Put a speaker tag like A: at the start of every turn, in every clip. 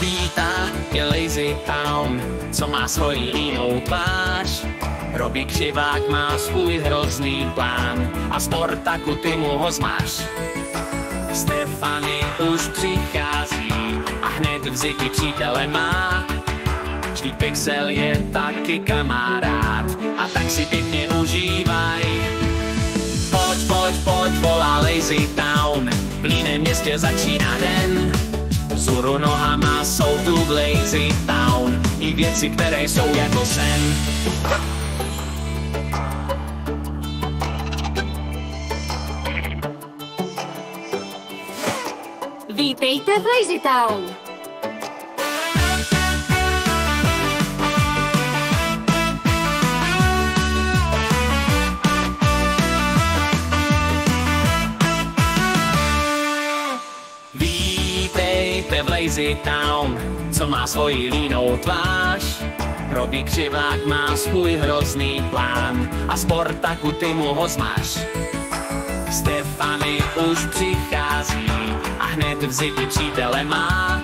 A: svítá, je Lazy Town, co má svoji jinou tvář. Robbie Křivák má svůj hrozný plán a Sportaku ty mu ho zmáš. Stefany už přichází a hned v ziti přítele má. Vždyť Pixel je taky kamarád a tak si pěkně užívaj. Pojď, pojď, pojď, volá Lazy Town, v jiném městě začíná den. Vzhůru nohama jsou tu v Lazy Town i věci, které jsou jako sen.
B: Vítejte v Lazy Town.
A: Vítejte v Lazy Town, co má svoji línou tvář. Robbie Křivák má svůj hrozný plán a Sportaku ty mu ho zmáš. Stefany už přichází a hned v ziti přítele má.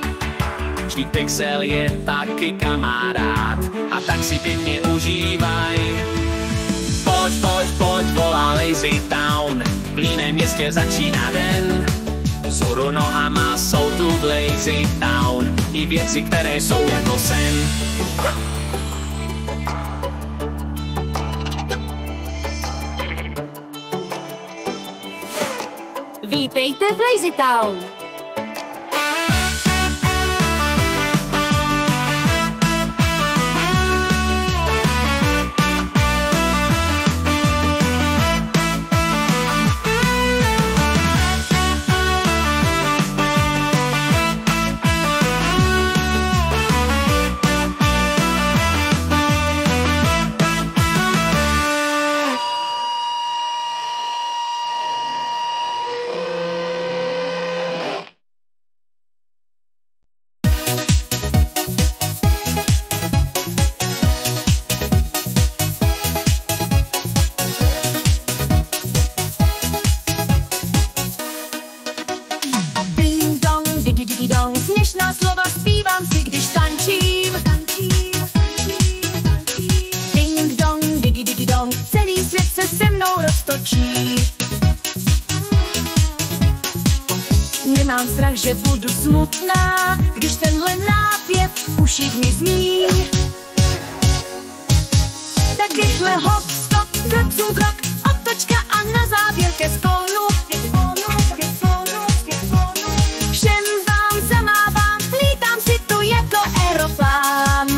A: Vždyť Pixel je taky kamarád a tak si pěkně užívaj. Pojď, pojď, pojď, volá Lazy Town, v jiném městě začíná den. Vzhůru nohama jsou tu v Lazy Town i věci, které jsou jako sen.
B: Vítejte v Lazy Town.
C: Směšná slova zpívám si, když tančím. Ding dong, digi digi dong, celý svět se se mnou roztočí. Nemám strach, že budu smutná, když tenhle nápěv v uších mi zní. Tak rychle hop, stop, krok, zum krok, otočka a na závěr ke sklonu. Všem vám zamávám, lítám si tu jako aeroplán.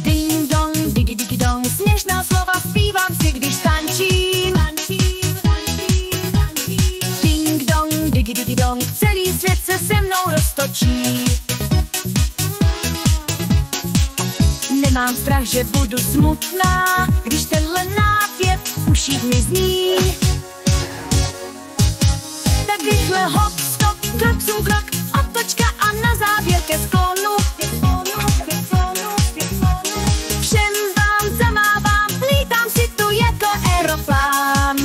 C: Ding dong, digi digi dong, směšná slova zpívám si, když tančím. Ding dong, digi digi dong, celý svět se se mnou roztočí. Nemám strach, že budu smutná, když tenhle nápěv v uších mi zní. Tak rychle hop, stop, krok, zum krok, otočka a na závěr ke sklonu. Všem vám zamávám, lítám si tu jako aeroplán.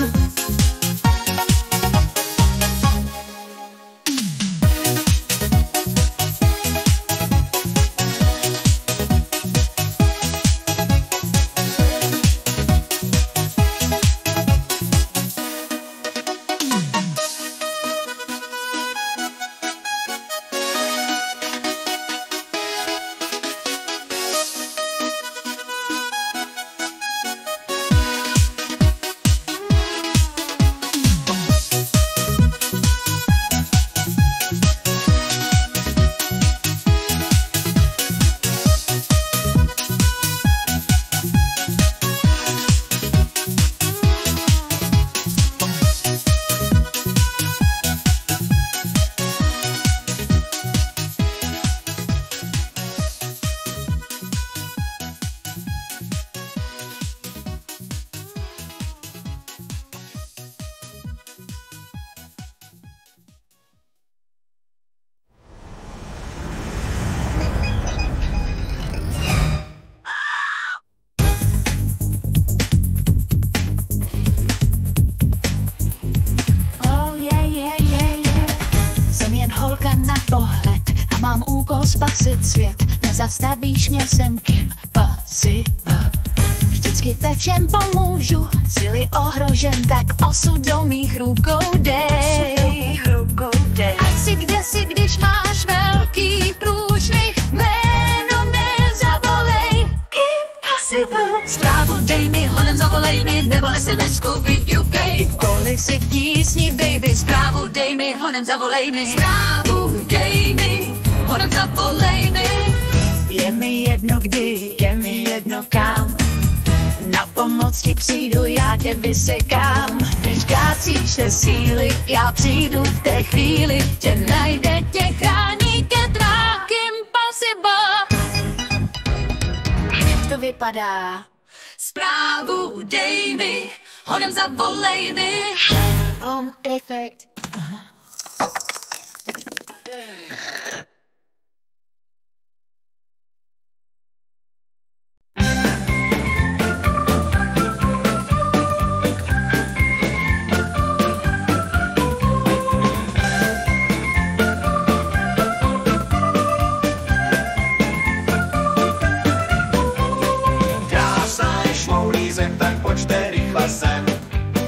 C: spasit svět. Nezastavíš mě, jsem kým pasiva. Vždycky ve všem pomůžu, síly ohrožen, tak osud do mých rukou dej. Ať si kde si, když máš velký průšvih, jméno nezavolej. Zprávu dej mi, honem zavolej mi, nebo SMS-ku vyťukej. Kolik si v tísni, baby, zprávu dej mi, honem zavolej mi. Zprávu dej mi, honem zavolej mi. Je mi jedno kdy, je mi jedno kam, na pomoc ti přijdu, já tě vysekám. Když kácíš se síly, já přijdu v té chvíli, tě najde, tě chrání, tě trákým pasiva. Jak to vypadá? Zprávu dej mi, honem zavolej mi. Efekt.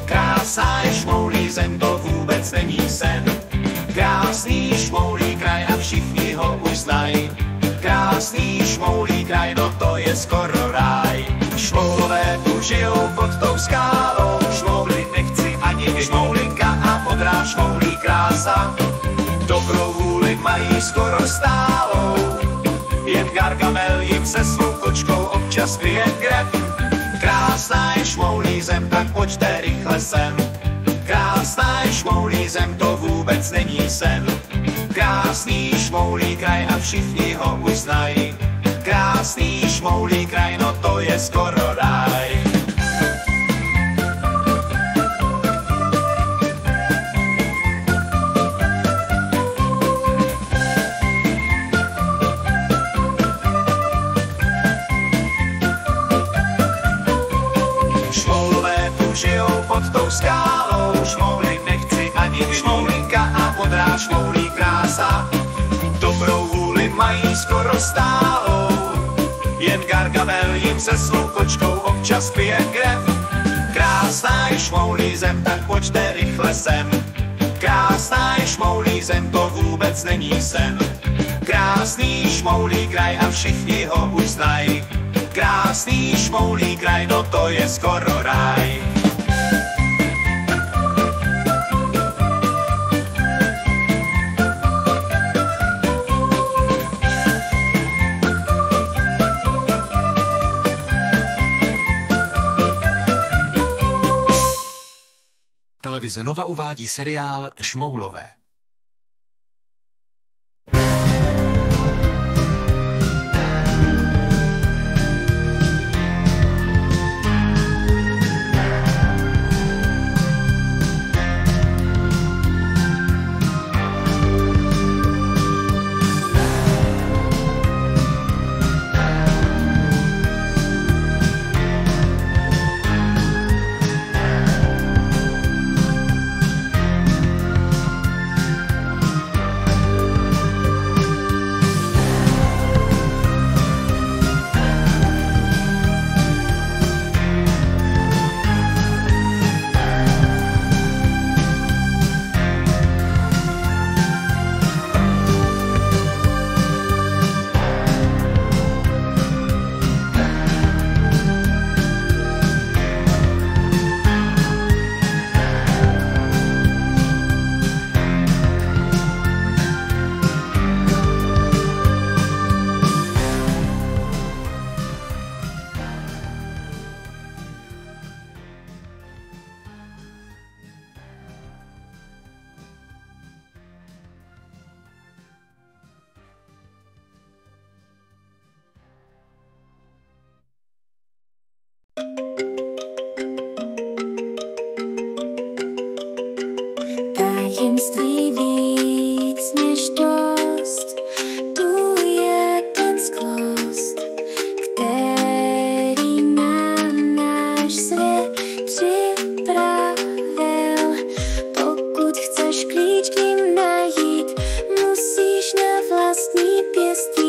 A: Krása je šmoulí zem, to vůbec není sen. Krásný šmoulí kraj a všichni ho už znají. Krásný šmoulí kraj, no to je skoro ráj. Šmoulové tu žijou pod tou skálou, šmouli nechci ani šmoulinka a modrá šmoulí krása. Dobrou vůli mají skoro stálou, jen Gargamel jim se svou kočkou občas kryje krev. Krásná je šmoulí zem, tak pojďte rychle sem. Krásná je šmoulí zem, to vůbec není sen. Krásný šmoulí kraj a všichni ho už znají. Krásný šmoulí kraj, no to je skoro ráj. Žijou pod tou skálou, šmouly nechci ani šmoulinka a modrá šmoulí krása. Dobrou vůli mají skoro stálou, jen Gargamel jim se svou kočkou občas pije krev. Krásná je šmoulí zem, tak pojďte rychle sem. Krásná je šmoulí zem, to vůbec není sen. Krásný šmoulí kraj a všichni ho už znají. Krásný šmoulí kraj, no to je skoro ráj.
D: Televize Nova uvádí seriál Šmoulové.
C: Tajemství víc než dost, tu je ten sklost, který nám náš svět připravil. Pokud chceš klíč k ním najít, musíš na vlastní pěstí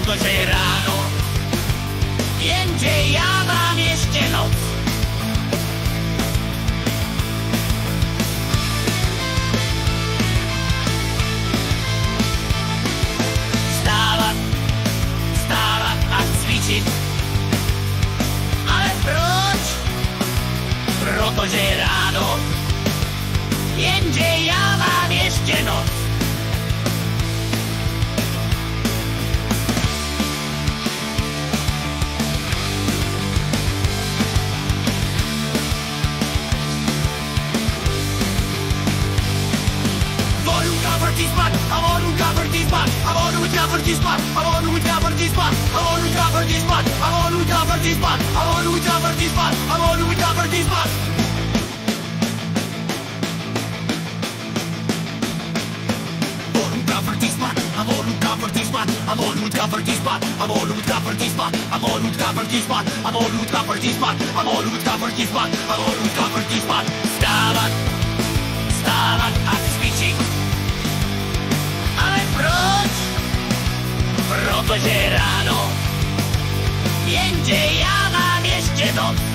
A: Protože je ráno, jenže já mám ještě noc. Vstávat, vstávat a cvičit. Ale proč? Protože je ráno, jenže já mám ještě noc. Vstávat, vstávat a cvičit. Ale proč? Protože je ráno, jenže já mám ještě noc.